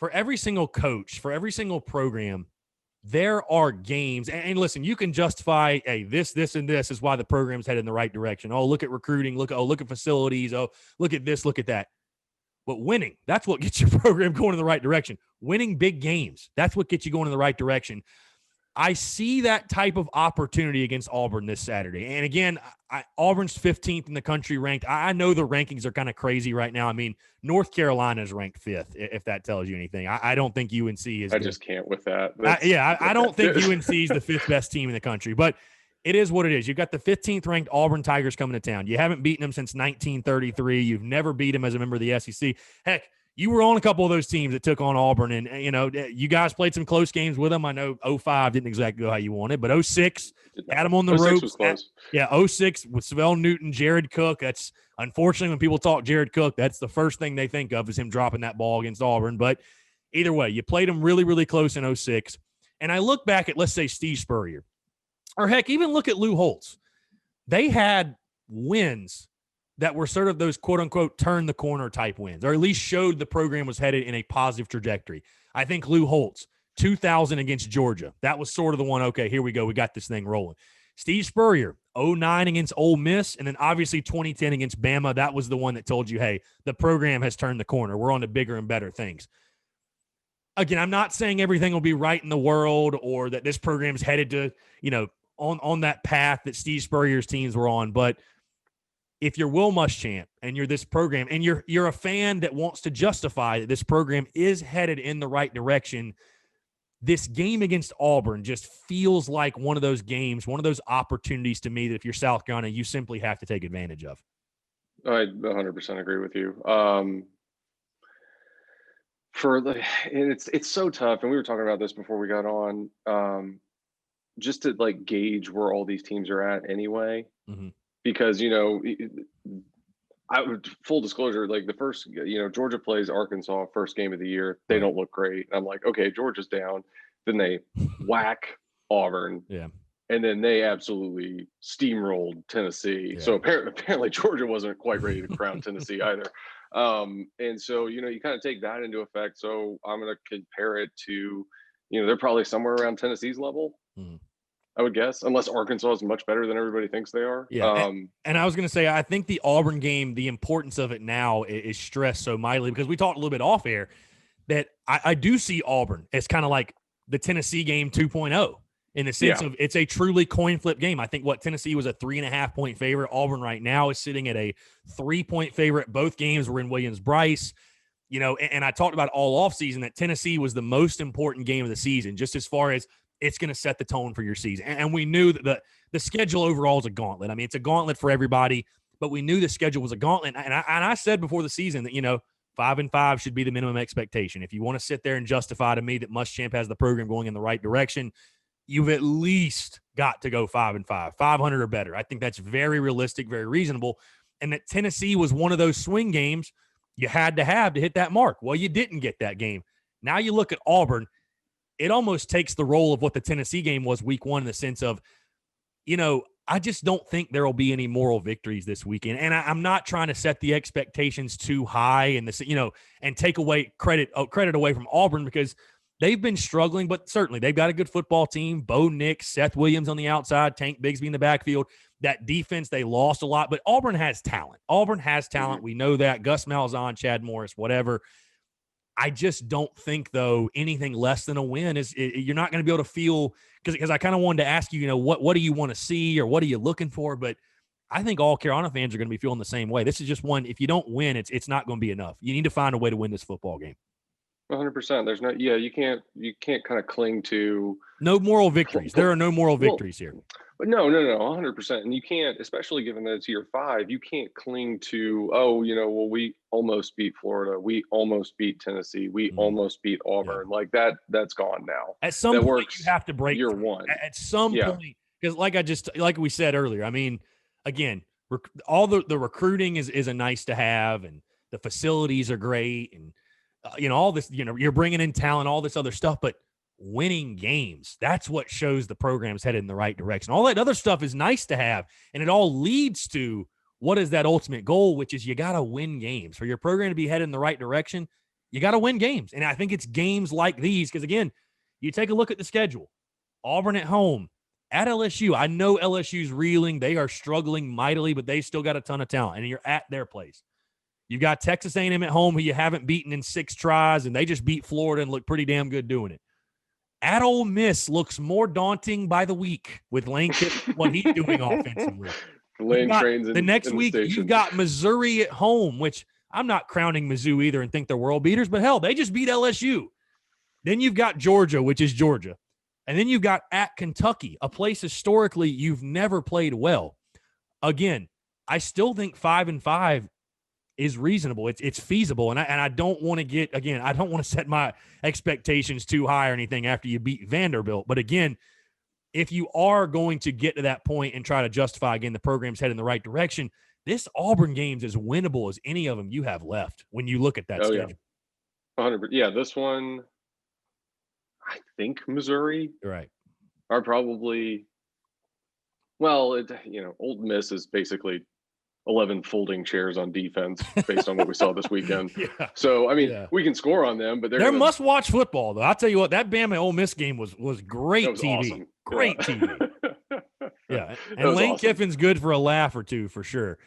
for every single coach, for every single program, there are games. And listen, you can justify, hey, this, and this is why the program's headed in the right direction. Oh, look at recruiting. Look at facilities. Oh, look at this, look at that. But winning, that's what gets your program going in the right direction. Winning big games, that's what gets you going in the right direction. I see that type of opportunity against Auburn this Saturday. And again, Auburn's 15th in the country ranked. I know the rankings are kind of crazy right now. I mean, North Carolina is ranked 5th, if that tells you anything. I don't think UNC is. I just can't with that. I don't think UNC is the 5th best team in the country, but it is what it is. You've got the 15th ranked Auburn Tigers coming to town. You haven't beaten them since 1933. You've never beat them as a member of the SEC. Heck, you were on a couple of those teams that took on Auburn, and, you know, you guys played some close games with them. I know 05 didn't exactly go how you wanted, but 06 had them on the ropes. Was close. 06 with Savell Newton, Jared Cook. That's unfortunately when people talk Jared Cook, that's the first thing they think of is him dropping that ball against Auburn. But either way, you played them really, really close in 06. And I look back at, let's say, Steve Spurrier, or heck, even look at Lou Holtz. They had wins that were sort of those quote-unquote turn-the-corner type wins, or at least showed the program was headed in a positive trajectory. I think Lou Holtz, 2000 against Georgia, that was sort of the one, okay, here we go, we got this thing rolling. Steve Spurrier, 09 against Ole Miss, and then obviously 2010 against Bama, that was the one that told you, hey, the program has turned the corner. We're on to bigger and better things. Again, I'm not saying everything will be right in the world or that this program's headed to, you know, on that path that Steve Spurrier's teams were on, but if you're Will Muschamp and you're this program and you're a fan that wants to justify that this program is headed in the right direction, this game against Auburn just feels like one of those games, one of those opportunities to me that if you're South Carolina, you simply have to take advantage of. I 100% agree with you. It's so tough, and we were talking about this before we got on. Just to like gauge where all these teams are at anyway. Mm-hmm. Because, you know, full disclosure, like the first, you know, Georgia plays Arkansas first game of the year. They don't look great. I'm like, okay, Georgia's down. Then they whack Auburn. Yeah. And then they absolutely steamrolled Tennessee. Yeah. So apparently Georgia wasn't quite ready to crown Tennessee either. And so, you know, you kind of take that into effect. So I'm going to compare it to, you know, they're probably somewhere around Tennessee's level. Mm-hmm. I would guess, unless Arkansas is much better than everybody thinks they are. Yeah, and I was going to say, I think the Auburn game, the importance of it now is stressed so mightily because we talked a little bit off air that I do see Auburn as kind of like the Tennessee game 2.0 in the sense of it's a truly coin flip game. I think Tennessee was a 3.5-point favorite. Auburn right now is sitting at a 3-point favorite. Both games were in Williams-Brice. You know, and I talked about all offseason that Tennessee was the most important game of the season, just as far as it's going to set the tone for your season. And we knew that the schedule overall is a gauntlet. I mean, it's a gauntlet for everybody, but we knew the schedule was a gauntlet. And I said before the season that, you know, 5-5 should be the minimum expectation. If you want to sit there and justify to me that Muschamp has the program going in the right direction, you've at least got to go 5-5, 500 or better. I think that's very realistic, very reasonable. And that Tennessee was one of those swing games you had to hit that mark. Well, you didn't get that game. Now you look at Auburn, it almost takes the role of what the Tennessee game was week one in the sense of, you know, I just don't think there will be any moral victories this weekend. And I'm not trying to set the expectations too high and this, you know, and take away credit away from Auburn because they've been struggling, but certainly they've got a good football team. Bo Nix, Seth Williams on the outside, Tank Bigsby in the backfield. That defense, they lost a lot, but Auburn has talent. Mm-hmm. We know that. Gus Malzahn, Chad Morris, whatever. I just don't think, though, anything less than a win is you're not going to be able to feel because I kind of wanted to ask you, you know, what do you want to see or what are you looking for? But I think all Carolina fans are going to be feeling the same way. This is just one. If you don't win, it's not going to be enough. You need to find a way to win this football game. 100%. There's no, you can't kind of cling to no moral victories. There are no moral victories here. But no, 100%. And you can't, especially given that it's year 5, you can't cling to, oh, you know, well, we almost beat Florida. We almost beat Tennessee. We almost beat Auburn. Yeah. Like that's gone now. At some point, you have to break year 1. At some point, because like we said earlier, I mean, again, all the recruiting is a nice to have, and the facilities are great, and you know, all this, you know, you're bringing in talent, all this other stuff, but winning games, that's what shows the program's headed in the right direction. All that other stuff is nice to have, and it all leads to what is that ultimate goal, which is you got to win games. For your program to be headed in the right direction, You got to win games. And I think it's games like these because, again, you take a look at the schedule. Auburn at home, at LSU. I know LSU's reeling. They are struggling mightily, but they still got a ton of talent, and you're at their place. You've got Texas A&M at home, who you haven't beaten in 6 tries, and they just beat Florida and look pretty damn good doing it. At Ole Miss looks more daunting by the week with Lane Kiffin, what he's doing offensively. Lane trains the next week, you've got Missouri at home, which I'm not crowning Mizzou either and think they're world beaters, but hell, they just beat LSU. Then you've got Georgia, which is Georgia. And then you've got at Kentucky, a place historically you've never played well. Again, I still think 5-5 is reasonable. It's feasible. And I don't want to I don't want to set my expectations too high or anything after you beat Vanderbilt. But again, if you are going to get to that point and try to justify, again, the program's heading in the right direction, this Auburn game's as winnable as any of them you have left when you look at that schedule. Yeah. 100%. Yeah, this one, I think Missouri are probably, well, Old Miss is basically 11 folding chairs on defense based on what we saw this weekend. Yeah. So, I mean, we can score on them, but they're must-watch football, though. I'll tell you what, that Bama Ole Miss game was great TV. Awesome. Great TV. Yeah, and Lane Kiffin's good for a laugh or two for sure.